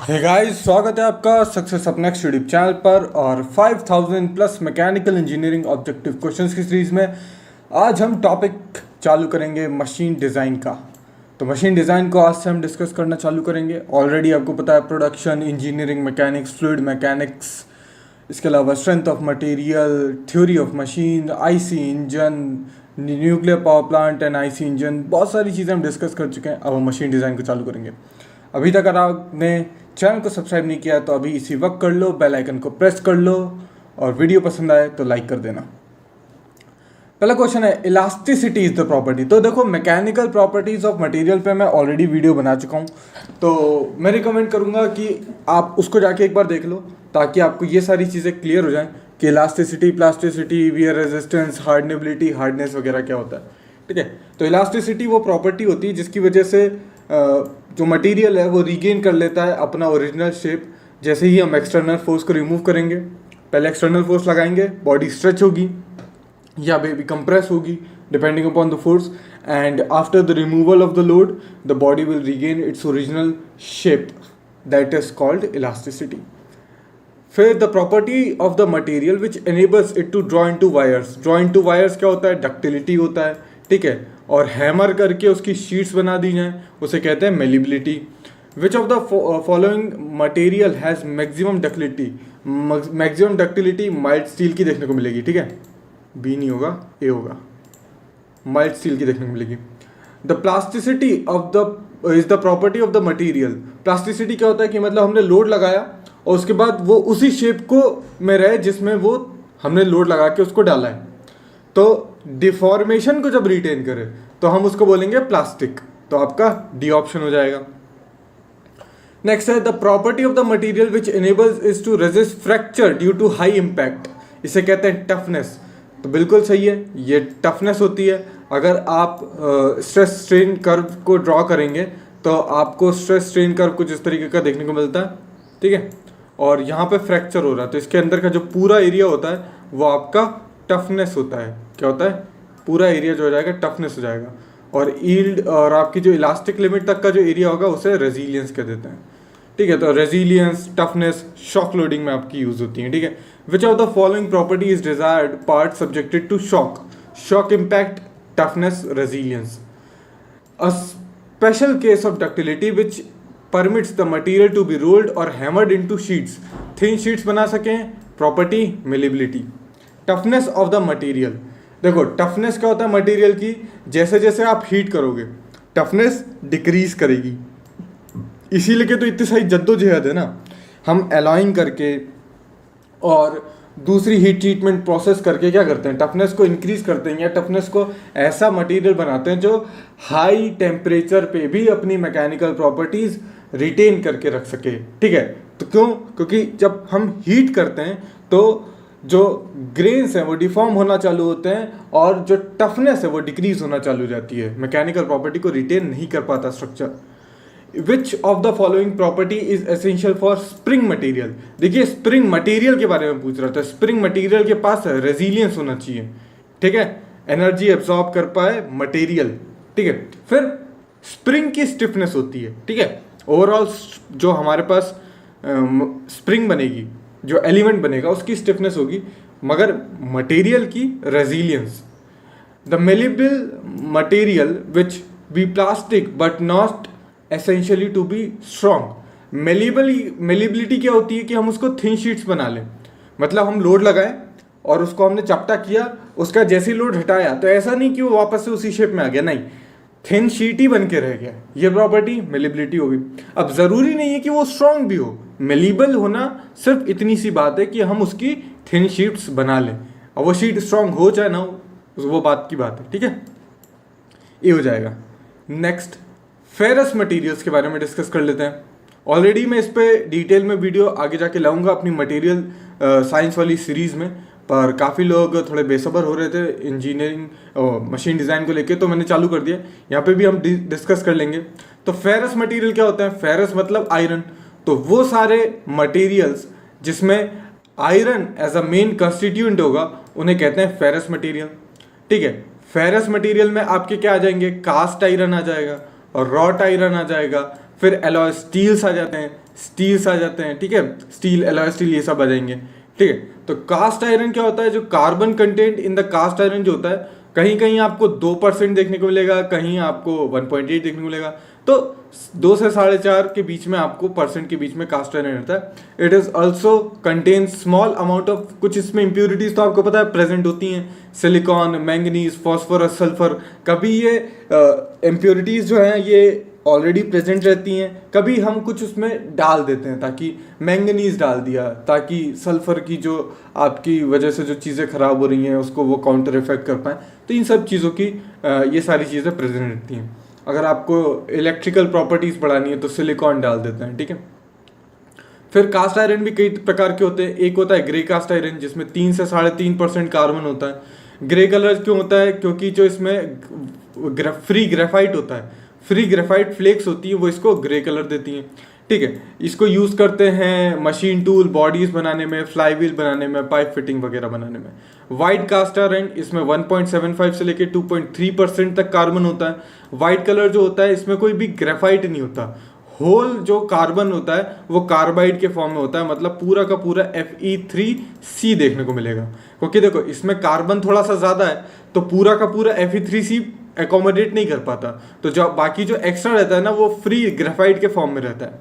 Hey guys, स्वागत है आपका success up next YouTube channel पर और 5000 plus mechanical engineering objective questions की सीरीज़ में आज हम टॉपिक चालू करेंगे मशीन डिज़ाइन का। तो मशीन डिज़ाइन को आज से हम डिस्कस करना चालू करेंगे। ऑलरेडी आपको पता है production, engineering mechanics, fluid mechanics, इसके अलावा strength of material, theory of machine, IC engine, nuclear power plant and IC engine, बहुत सारी चीज़ें हम डिस्कस कर चुके हैं। अब हम मशीन डिज़ाइन को चालू करेंगे। अभी तक अगर आपने चैनल को सब्सक्राइब नहीं किया तो अभी इसी वक्त कर लो, बेल आइकन को प्रेस कर लो और वीडियो पसंद आए तो लाइक कर देना। पहला क्वेश्चन है इलास्टिसिटी इज द प्रॉपर्टी। तो देखो, मैकेनिकल प्रॉपर्टीज ऑफ मटेरियल पे मैं ऑलरेडी वीडियो बना चुका हूँ, तो मैं रिकमेंड करूँगा कि आप उसको जाके एक बार देख लो ताकि आपको ये सारी चीज़ें क्लियर हो जाएं कि elasticity, plasticity, wear resistance, hardenability, hardness वगैरह क्या होता है। ठीक है, तो इलास्टिसिटी वो प्रॉपर्टी होती है जिसकी वजह से जो मटेरियल है वो रीगेन कर लेता है अपना ओरिजिनल शेप जैसे ही हम एक्सटर्नल फोर्स को रिमूव करेंगे। पहले एक्सटर्नल फोर्स लगाएंगे, बॉडी स्ट्रेच होगी या बेबी कंप्रेस होगी depending upon the force, and after the removal of the load the body will regain its original shape, that is called elasticity. फिर the property of the material which enables it to draw into wires. Draw into wires क्या होता है? Ductility होता है। ठीक है, और hammer करके उसकी शीट्स बना दी जाएं, उसे कहते हैं malleability. Which of the following material has maximum ductility? Maximum ductility mild steel की देखने को मिलेगी। ठीक है, बी नहीं होगा, ए होगा, माइल्ड स्टील की देखने को मिलेगी। The plasticity of the is the property of the material. Plasticity क्या होता है कि मतलब हमने लोड लगाया और उसके बाद वो उसी शेप को में रहे जिसमें वो हमने लोड लगा के उसको डाला है, तो डिफॉर्मेशन को जब रिटेन करे तो हम उसको बोलेंगे प्लास्टिक। तो आपका डी ऑप्शन हो जाएगा। नेक्स्ट है the property of the material which enables is to resist fracture due to high impact. इसे कहते हैं टफनेस। तो बिल्कुल सही है, ये टफनेस होती है। अगर आप स्ट्रेस स्ट्रेन कर्व को ड्रॉ करेंगे तो आपको स्ट्रेस स्ट्रेन कर्व कुछ इस तरीके का देखने को मिलता है। ठीक है, और यहाँ पे फ्रैक्चर हो रहा है तो इसके अंदर का जो पूरा एरिया होता है वो आपका टफनेस होता है। क्या होता है? पूरा एरिया जो हो जाएगा टफनेस हो जाएगा। और ईल्ड और आपकी जो इलास्टिक लिमिट तक का जो एरिया होगा उसे रेजिलियंस कह देते हैं। ठीक है, तो रेजिलियंस, टफनेस शॉक लोडिंग में आपकी यूज होती है। ठीक है, which of the following property is desired part subjected to shock? Shock impact, toughness, resilience. A special case of ductility which permits the material to be rolled और hammered into sheets. Thin sheets बना सकें, property malleability. Toughness of the material. देखो, toughness क्या होता है material की? जैसे जैसे आप हीट करोगे टफनेस डिक्रीज करेगी। इसीलिए तो इतनी सारी जद्दोजहद है ना। हम एलॉइंग करके और दूसरी हीट ट्रीटमेंट प्रोसेस करके क्या करते हैं? टफनेस को इंक्रीज करते हैं या टफनेस को ऐसा मटेरियल बनाते हैं जो हाई टेम्परेचर पे भी अपनी मैकेनिकल प्रॉपर्टीज रिटेन करके रख सके। ठीक है, तो क्यों? क्योंकि जब हम हीट करते हैं तो जो ग्रेन्स हैं वो डिफॉर्म होना चालू होते हैं और जो टफनेस है वो डिक्रीज होना चालू हो जाती है। मैकेनिकल प्रॉपर्टी को रिटेन नहीं कर पाता structure. Which of the following property is essential for spring material? देखिए, स्प्रिंग मटेरियल के बारे में पूछ रहा था। स्प्रिंग मटेरियल के पास रेजिलियंस होना चाहिए। ठीक है, एनर्जी एब्जॉर्ब कर पाए मटेरियल। ठीक है, फिर स्प्रिंग की स्टिफनेस होती है। ठीक है, ओवरऑल जो हमारे पास स्प्रिंग बनेगी, जो एलिमेंट बनेगा उसकी स्टिफनेस होगी, मगर मटेरियल की resilience. The malleable material which be plastic but not essentially to be strong. Malleability क्या होती है कि हम उसको थिन शीट्स बना लें। मतलब हम लोड लगाएं और उसको हमने चपटा किया, उसका जैसे ही लोड हटाया तो ऐसा नहीं कि वो वापस से उसी शेप में आ गया, नहीं, थिन शीट ही बन के रह गया। ये प्रॉपर्टी मेलिबिलिटी होगी। अब जरूरी नहीं है कि वो स्ट्रॉन्ग भी हो, मेलिबल होना सिर्फ इतनी सी बात है कि हम उसकी थिन शीट्स बना लें। और वो शीट स्ट्रॉन्ग हो चाहे ना हो, वो बात की बात है। ठीक है, ये हो जाएगा। नेक्स्ट, फेरस मटेरियल्स के बारे में डिस्कस कर लेते हैं। ऑलरेडी मैं इस पे डिटेल में वीडियो आगे जाके लाऊंगा अपनी मटेरियल साइंस वाली सीरीज़ में, पर काफ़ी लोग थोड़े बेसब्र हो रहे थे इंजीनियरिंग मशीन डिज़ाइन को लेके, तो मैंने चालू कर दिया। यहाँ पे भी हम डिस्कस कर लेंगे। तो फेरस मटेरियल क्या होता है? फेरस मतलब आयरन। तो वो सारे मटेरियल्स जिसमें iron as a main constituent होगा उन्हें कहते हैं फेरस मटेरियल। ठीक है, फेरस मटेरियल में आपके क्या आ जाएंगे? कास्ट आयरन आ जाएगा और रॉट आयरन आ जाएगा, फिर एलॉय स्टील्स आ जाते हैं, स्टील्स आ जाते हैं, ठीक है, स्टील, एलॉय स्टील, ये सब आ जाएंगे, ठीक है। तो कास्ट आयरन क्या होता है, जो carbon content in the cast iron जो होता है, कहीं कहीं आपको 2% देखने को मिलेगा, कहीं आपको 1.8 देखने को मिलेगा, तो 2 से 4.5 के बीच में आपको परसेंट के बीच में कास्ट आयरन रहता है। It is also contain small amount of, कुछ इसमें इंप्योरिटीज तो आपको पता है प्रेजेंट होती हैं, सिलिकॉन, मैंगनीज, फॉस्फोरस, सल्फर। कभी ये इम्प्योरिटीज जो हैं ये ऑलरेडी प्रेजेंट रहती हैं, कभी हम कुछ उसमें डाल देते हैं, ताकि मैंगनीज डाल दिया ताकि सल्फर की जो आपकी वजह से जो चीज़ें ख़राब हो रही हैं उसको वो काउंटर इफेक्ट कर पाएँ। तो इन सब चीज़ों की ये सारी चीज़ें प्रेजेंट रहती हैं। अगर आपको इलेक्ट्रिकल प्रॉपर्टीज़ बढ़ानी है तो सिलिकॉन डाल देते हैं, ठीक है। फिर कास्ट आयरन भी कई प्रकार के होते हैं। एक होता है ग्रे कास्ट आयरन, जिसमें 3 से 3.5% कार्बन होता है। ग्रे कलर क्यों होता है, क्योंकि जो इसमें फ्री ग्रेफाइट होता है, फ्री ग्रेफाइट फ्लेक्स होती है, वो इसको ग्रे कलर देती हैं, ठीक है। इसको यूज़ करते हैं मशीन टूल, बॉडीज बनाने में, फ्लाई व्हील बनाने में, पाइप फिटिंग वगैरह बनाने में। वाइट कास्ट आयरन, इसमें 1.75 से लेकर 2.3% तक कार्बन होता है। वाइट कलर जो होता है इसमें कोई भी ग्रेफाइट नहीं होता, होल जो कार्बन होता है वो कार्बाइड के फॉर्म में होता है, मतलब पूरा का पूरा Fe3C देखने को मिलेगा। क्योंकि देखो इसमें कार्बन थोड़ा सा ज़्यादा है तो पूरा का पूरा Fe3C एकोमोडेट नहीं कर पाता, तो जो बाकी जो एक्स्ट्रा रहता है ना वो फ्री ग्रेफाइट के फॉर्म में रहता है,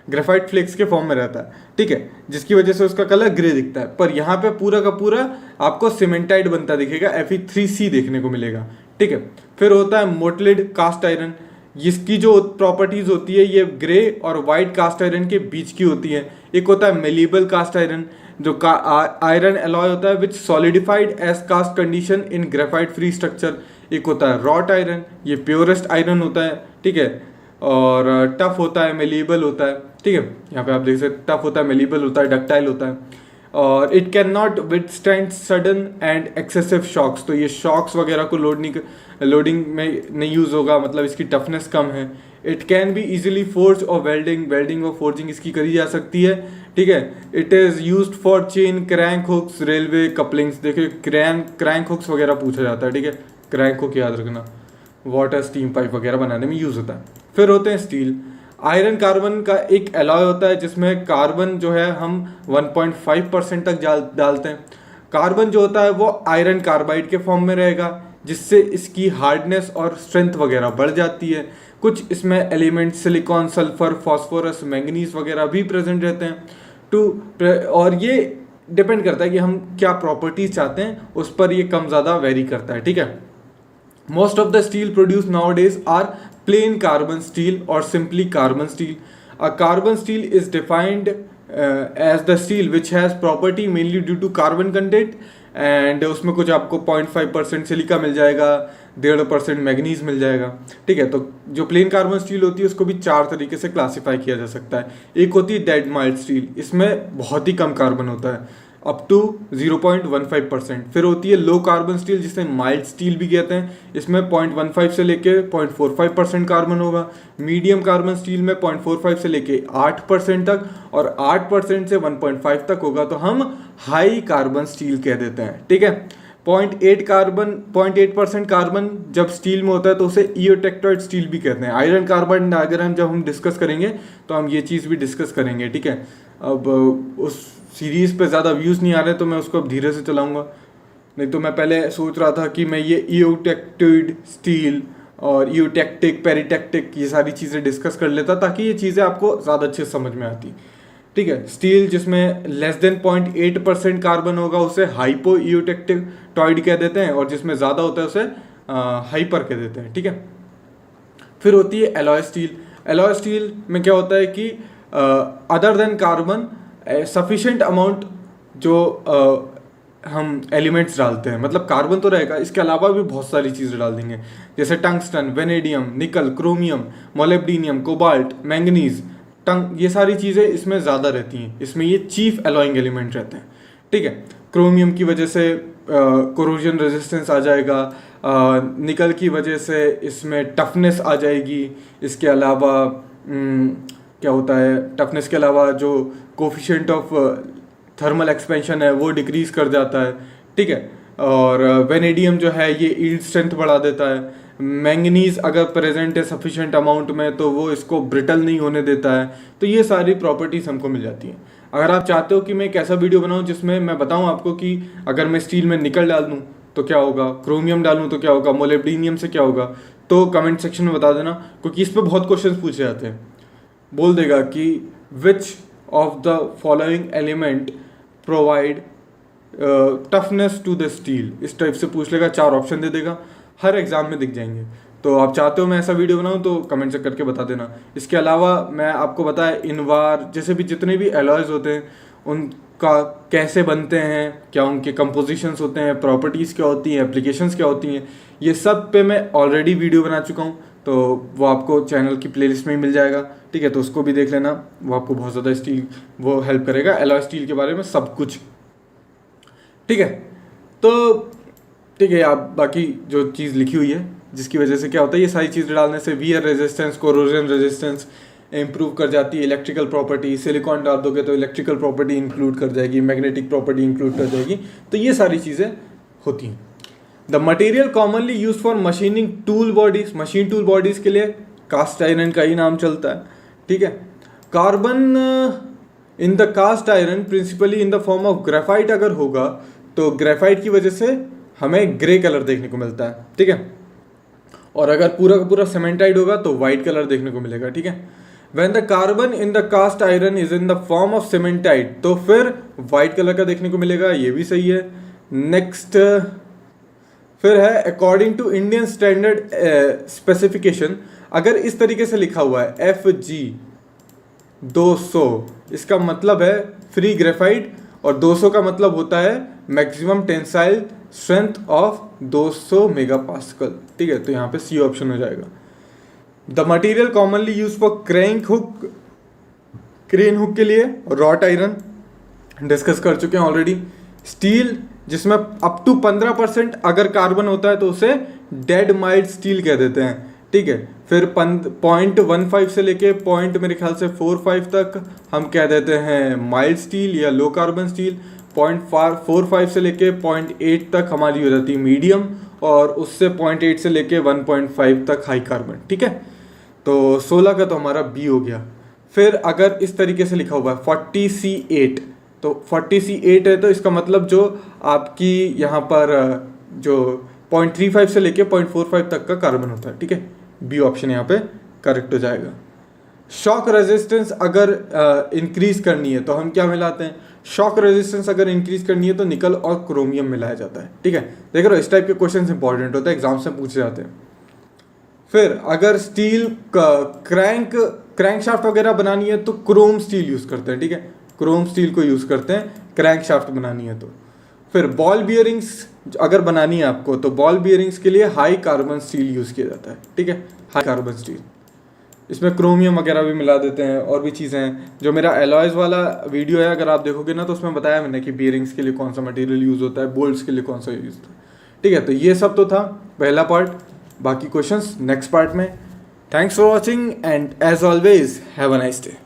ग्रेफाइट फ्लेक्स के फॉर्म में रहता है, ठीक है, जिसकी वजह से उसका कलर ग्रे दिखता है। पर यहाँ पे पूरा का पूरा आपको सीमेंटाइड बनता दिखेगा, Fe3C देखने को मिलेगा, ठीक है। फिर होता है मोटलेड कास्ट आयरन, जिसकी जो प्रॉपर्टीज होती है ये ग्रे और वाइट कास्ट आयरन के बीच की होती है। एक होता है मेलिबल कास्ट आयरन, जो आयरन एलॉय होता है which solidified as cast condition in graphite free structure. एक होता है रॉट आयरन, ये प्योरेस्ट आयरन होता है, ठीक है, और टफ होता है, मेलिबल होता है, ठीक है। यहाँ पे आप देख सकते टफ होता है, मेलिबल होता है, डक्टाइल होता है, और it can not withstand sudden and excessive shocks. तो ये शॉक्स वगैरह को लोडिंग में नहीं यूज़ होगा, मतलब इसकी टफनेस कम है। It can be easily forge और वेल्डिंग और फोर्जिंग इसकी करी जा सकती है, ठीक है। It is used for chain, crank hooks, railway couplings. देखिए क्रैंक हुक्स वगैरह पूछा जाता है, ठीक है, क्रैंक हुक याद रखना, वाटर स्टीम पाइप वगैरह बनाने में यूज़ होता है। फिर होते हैं स्टील। आयरन कार्बन का एक एलॉय होता है जिसमें कार्बन जो है हम 1.5% तक डालते हैं। कार्बन जो होता है वो आयरन कार्बाइड के फॉर्म में रहेगा, जिससे इसकी हार्डनेस और स्ट्रेंथ वगैरह बढ़ जाती है। कुछ इसमें element silicon, sulphur, phosphorus, manganese वगैरह भी प्रेजेंट रहते हैं। और ये डिपेंड करता है कि हम क्या प्रॉपर्टीज चाहते हैं, उस पर ये कम ज़्यादा वेरी करता है, ठीक है। Most of the steel produced nowadays are plain carbon steel or simply carbon steel. A carbon steel is defined as the steel which has property mainly due to carbon content, and उसमें कुछ आपको 0.5% silica मिल जाएगा, 1.5% manganese मिल जाएगा, ठीक है। तो जो plane carbon steel होती है उसको भी 4 तरीके से क्लासीफाई किया जा सकता है। एक होती है डेड माइल्ड स्टील, इसमें बहुत ही कम कार्बन होता है, अप टू 0.15%। फिर होती है लो कार्बन स्टील, जिसे माइल्ड स्टील भी कहते हैं, इसमें 0.15 से लेके 0.45% कार्बन होगा। मीडियम कार्बन स्टील में 0.45 से लेके 8% तक, और 8% से 1.5 तक होगा तो हम हाई कार्बन स्टील कह देते हैं, ठीक है। 0.8% कार्बन जब स्टील में होता है तो उसे ईओटेक्टोइड स्टील भी कहते हैं। आयरन कार्बन अगर हम डिस्कस करेंगे तो हम ये चीज़ भी डिस्कस करेंगे, ठीक है। अब उस सीरीज़ पे ज़्यादा व्यूज़ नहीं आ रहे तो मैं उसको अब धीरे से चलाऊंगा, नहीं तो मैं पहले सोच रहा था कि मैं ये ईओटेक्टोइड स्टील और ईओटेक्टिक, पेरिटेक्टिक, ये सारी चीज़ें डिस्कस कर लेता ताकि ये चीज़ें आपको ज़्यादा अच्छे समझ में आती, ठीक है। स्टील जिसमें लेस देन 0.8% कार्बन होगा उसे हाइपो ईओटेक्टोइड कह देते हैं, और जिसमें ज़्यादा होता है उसे हाइपर कह देते हैं, ठीक है। फिर होती है एलॉय स्टील। एलॉय स्टील में क्या होता है कि other than carbon sufficient amount जो हम एलिमेंट्स डालते हैं, मतलब कार्बन तो रहेगा, इसके अलावा भी बहुत सारी चीज़ें डाल देंगे, जैसे टंगस्टन, वेनेडियम, निकल, क्रोमियम, मोलिब्डेनियम, कोबाल्ट, मैंगनीज, ये सारी चीज़ें इसमें ज़्यादा रहती हैं। इसमें ये चीफ एलॉइंग एलिमेंट रहते हैं, ठीक है। क्रोमियम की वजह से कोरोजन रेजिस्टेंस आ जाएगा, निकल की वजह से इसमें टफनेस आ जाएगी। इसके अलावा क्या होता है, टफनेस के अलावा जो कोफिशिएंट ऑफ थर्मल एक्सपेंशन है वो डिक्रीज कर जाता है, ठीक है। और वेनेडियम जो है ये यील्ड स्ट्रेंथ बढ़ा देता है। मैंगनीज अगर प्रेजेंट है सफिशिएंट अमाउंट में तो वो इसको ब्रिटल नहीं होने देता है। तो ये सारी प्रॉपर्टीज़ हमको मिल जाती हैं। अगर आप चाहते हो कि मैं एक ऐसा वीडियो बनाऊं जिसमें मैं बताऊं आपको कि अगर मैं स्टील में निकल डाल दूं तो क्या होगा, क्रोमियम डालूं तो क्या होगा, मोलिब्डेनियम से क्या होगा, तो कमेंट सेक्शन में बता देना, क्योंकि इस पर बहुत क्वेश्चन पूछे जाते हैं। बोल देगा कि which of the following element provide toughness to the steel, इस टाइप से पूछ लेगा, 4 ऑप्शन दे देगा, हर एग्जाम में दिख जाएंगे। तो आप चाहते हो मैं ऐसा वीडियो बनाऊं तो कमेंट से करके बता देना। इसके अलावा मैं आपको बताया इनवार जैसे भी जितने भी एलॉयज होते हैं उनका कैसे बनते हैं, क्या उनके कंपोजिशंस होते हैं, प्रॉपर्टीज़ क्या होती हैं, एप्लीकेशंस क्या होती हैं, ये सब पे मैं ऑलरेडी वीडियो बना चुका हूँ। तो वो आपको चैनल की प्लेलिस्ट में ही मिल जाएगा, ठीक है। तो उसको भी देख लेना, वो आपको बहुत ज़्यादा स्टील वो हेल्प करेगा, एलॉय स्टील के बारे में सब कुछ, ठीक है। तो ठीक है, आप बाकी जो चीज़ लिखी हुई है जिसकी वजह से क्या होता है, ये सारी चीज़ें डालने से wear resistance, corrosion resistance improve कर जाती है, इलेक्ट्रिकल प्रॉपर्टी, सिलिकॉन डाल दोगे तो इलेक्ट्रिकल प्रॉपर्टी इंक्लूड कर जाएगी, मैग्नेटिक प्रॉपर्टी इंक्लूड कर जाएगी। तो ये सारी चीज़ें होती हैं। The material commonly use for machining tool bodies, machine tool bodies के लिए कास्ट आयरन का ही नाम चलता है, ठीक है। Carbon in the cast iron principally in the form of graphite अगर होगा तो ग्रेफाइट की वजह से हमें ग्रे कलर देखने को मिलता है, ठीक है। और अगर पूरा का पूरा सीमेंटाइड होगा तो वाइट कलर देखने को मिलेगा, ठीक है। When the carbon in the cast iron is in the form of cementite तो फिर वाइट कलर का देखने को मिलेगा, ये भी सही है। नेक्स्ट फिर है according to Indian standard specification, अगर इस तरीके से लिखा हुआ है FG 200, इसका मतलब है फ्री ग्रेफाइट, और 200 का मतलब होता है maximum tensile strength of 200 megapascal, ठीक है। तो यहाँ पे सी ऑप्शन हो जाएगा। The material commonly use for crank hook, crane hook के लिए रॉट आयरन डिस्कस कर चुके हैं ऑलरेडी। स्टील जिसमें अप टू 15% अगर कार्बन होता है तो उसे डेड माइल्ड स्टील कह देते हैं, ठीक है। फिर 0.15 से लेके मेरे ख्याल से 4.5 तक हम कह देते हैं माइल्ड स्टील या लो कार्बन स्टील। 0.45 से लेके 0.8 तक हमारी हो जाती है मीडियम, और उससे 0.8 से लेके 1.5 तक हाई कार्बन, ठीक है। तो 16 का तो हमारा बी हो गया। फिर अगर इस तरीके से लिखा हुआ है 40C8, तो 40C8 है तो इसका मतलब जो आपकी यहाँ पर जो 0.35 से लेके 0.45 तक का कार्बन होता है, ठीक है। बी ऑप्शन यहाँ पे करेक्ट हो जाएगा। शॉक रेजिस्टेंस अगर इंक्रीज करनी है तो हम क्या मिलाते हैं, शॉक रेजिस्टेंस अगर इंक्रीज करनी है तो निकल और क्रोमियम मिलाया जाता है, ठीक है। देख रहे हो, इस टाइप के क्वेश्चंस इंपॉर्टेंट होते हैं, एग्जाम्स में पूछे जाते हैं। फिर अगर स्टील क्रैंक शाफ्ट वगैरह बनानी है तो क्रोम स्टील यूज करते हैं, ठीक है। क्रोम स्टील को यूज करते हैं क्रैंक शाफ्ट बनानी है तो। फिर बॉल बियरिंग्स अगर बनानी है आपको तो बॉल बियरिंग्स के लिए हाई कार्बन स्टील यूज किया जाता है, ठीक है, हाई कार्बन स्टील। इसमें क्रोमियम वगैरह भी मिला देते हैं, और भी चीज़ें हैं। जो मेरा एलॉयज वाला वीडियो है अगर आप देखोगे ना तो उसमें बताया मैंने कि बियरिंग्स के लिए कौन सा मटेरियल यूज़ होता है, बोल्ट्स के लिए कौन सा यूज़ होता है, ठीक है। तो ये सब तो था पहला पार्ट, बाकी क्वेश्चंस नेक्स्ट पार्ट में। Thanks for watching and as always have a nice day.